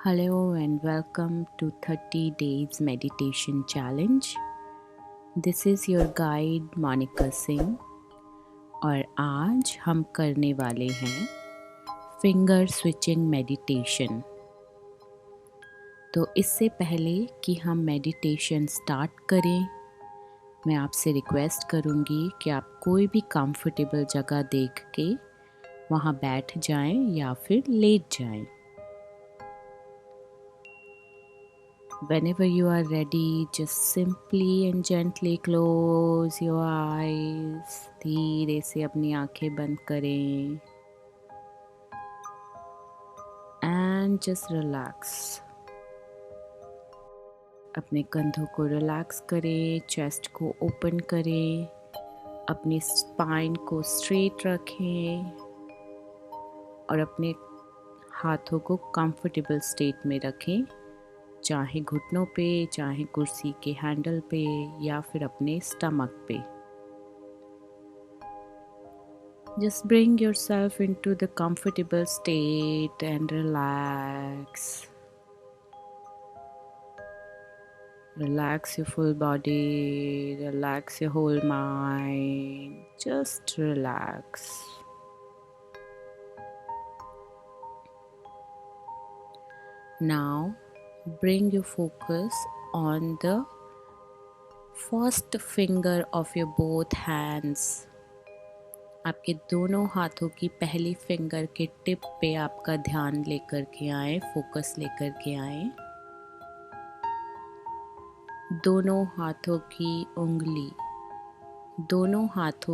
Hello and welcome to 30 Days Meditation Challenge. This is your guide Monica Singh और आज हम करने वाले हैं फिंगर स्विचिंग मेडिटेशन। तो इससे पहले कि हम मेडिटेशन स्टार्ट करें, मैं आपसे रिक्वेस्ट करूँगी कि आप कोई भी कंफर्टेबल जगह देख के वहाँ बैठ जाएं या फिर लेट जाएं। Whenever you are ready, just simply and gently close your eyes. धीरे से अपनी आंखें बंद करें and just relax. अपने कंधों को रिलैक्स करें, चेस्ट को ओपन करें, अपनी स्पाइन को स्ट्रेट रखें और अपने हाथों को कंफर्टेबल स्टेट में रखें, चाहे घुटनों पे, चाहे कुर्सी के हैंडल पे या फिर अपने स्टमक पे। Just bring yourself into the comfortable state and relax. Relax your full body, relax your whole mind. Just relax. Now, bring your focus on the first finger of your both hands. आपके दोनों हाथों की पहली finger के tip पे आपका ध्यान लेकर के आए, फोकस लेकर के आए। दोनों हाथों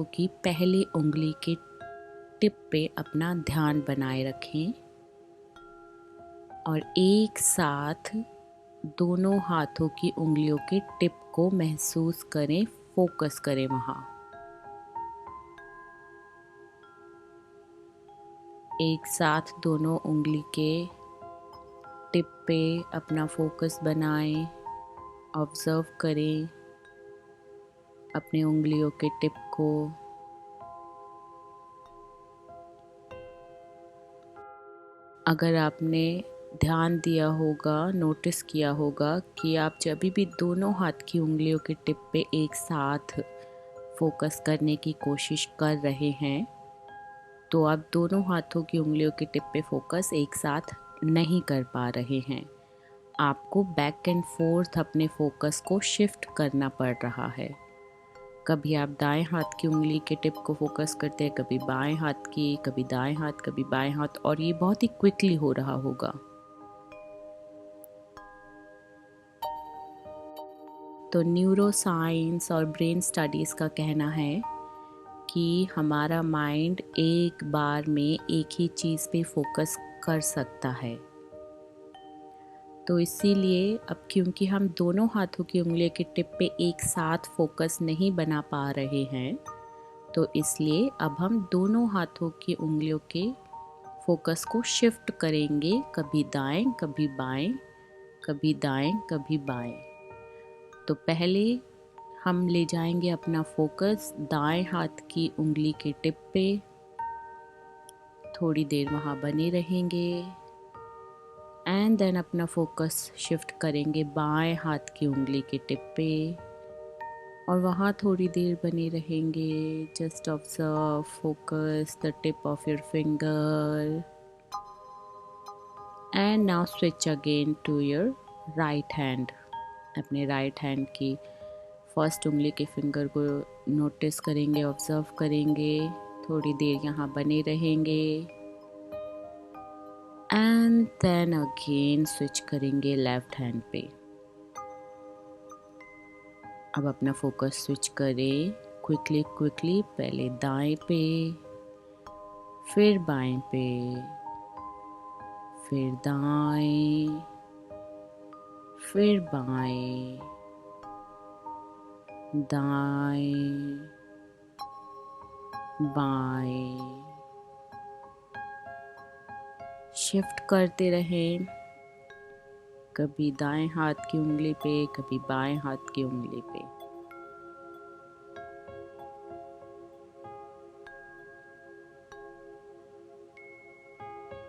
की पहली उंगली के टिप पे अपना ध्यान बनाए रखें और एक साथ दोनों हाथों की उंगलियों के टिप को महसूस करें, फोकस करें वहाँ। एक साथ दोनों उंगली के टिप पे अपना फोकस बनाएं, ऑब्जर्व करें अपने उंगलियों के टिप को। अगर आपने ध्यान दिया होगा, नोटिस किया होगा कि आप जब भी दोनों हाथ की उंगलियों के टिप पे एक साथ फोकस करने की कोशिश कर रहे हैं, तो आप दोनों हाथों की उंगलियों के टिप पे फोकस एक साथ नहीं कर पा रहे हैं। आपको बैक एंड फोर्थ अपने फोकस को शिफ्ट करना पड़ रहा है। कभी आप दाएं हाथ की उंगली के टिप को फोकस करते हैं, कभी बाएं हाथ की, कभी दाएं हाथ, कभी बाएं हाथ, और ये बहुत ही क्विकली हो रहा होगा। तो न्यूरो साइंस और ब्रेन स्टडीज़ का कहना है कि हमारा माइंड एक बार में एक ही चीज़ पे फोकस कर सकता है। तो इसीलिए अब क्योंकि हम दोनों हाथों की उंगलियों के टिप पे एक साथ फोकस नहीं बना पा रहे हैं, तो इसलिए अब हम दोनों हाथों की उंगलियों के फोकस को शिफ्ट करेंगे, कभी दाएं, कभी बाएं, कभी दाएं, कभी बाएं। तो पहले हम ले जाएंगे अपना फोकस दाएं हाथ की उंगली के टिप पे, थोड़ी देर वहाँ बने रहेंगे एंड देन अपना फोकस शिफ्ट करेंगे बाएं हाथ की उंगली के टिप पे और वहाँ थोड़ी देर बने रहेंगे। Just observe, focus the tip of your finger and now switch again to your right hand. अपने राइट हैंड की फर्स्ट उंगली के फिंगर को नोटिस करेंगे, ऑब्जर्व करेंगे, थोड़ी देर यहाँ बने रहेंगे एंड देन अगेन स्विच करेंगे लेफ्ट हैंड पे। अब अपना फोकस स्विच करें क्विकली, पहले दाएं पे, फिर बाएं पे, फिर दाएं, फिर बाएं, दाएं, बाएं। शिफ्ट करते रहें, कभी दाएं हाथ की उंगली पे, कभी बाएं हाथ की उंगली पे।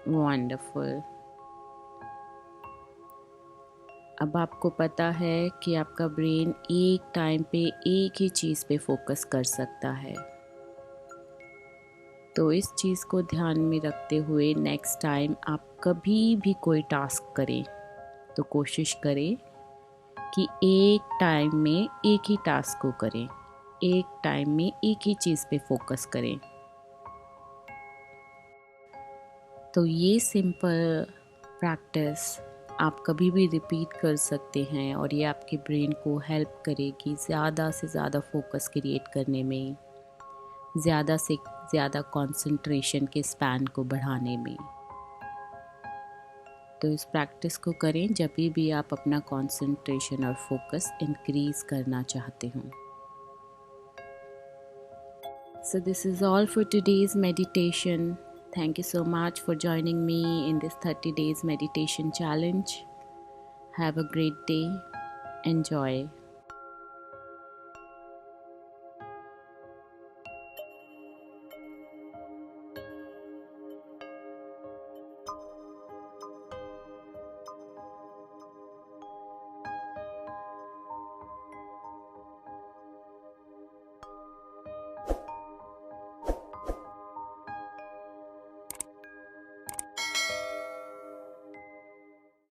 वंडरफुल। अब आपको पता है कि आपका ब्रेन एक टाइम पे एक ही चीज़ पे फोकस कर सकता है। तो इस चीज़ को ध्यान में रखते हुए नेक्स्ट टाइम आप कभी भी कोई टास्क करें तो कोशिश करें कि एक टाइम में एक ही टास्क को करें, एक टाइम में एक ही चीज़ पे फोकस करें। तो ये सिंपल प्रैक्टिस आप कभी भी रिपीट कर सकते हैं और ये आपके ब्रेन को हेल्प करेगी ज़्यादा से ज़्यादा फोकस क्रिएट करने में, ज़्यादा से ज़्यादा कंसंट्रेशन के स्पैन को बढ़ाने में। तो इस प्रैक्टिस को करें जब भी आप अपना कंसंट्रेशन और फोकस इंक्रीज करना चाहते हो। So this is all for today's meditation. Thank you so much for joining me in this 30 days meditation challenge. Have a great day. Enjoy.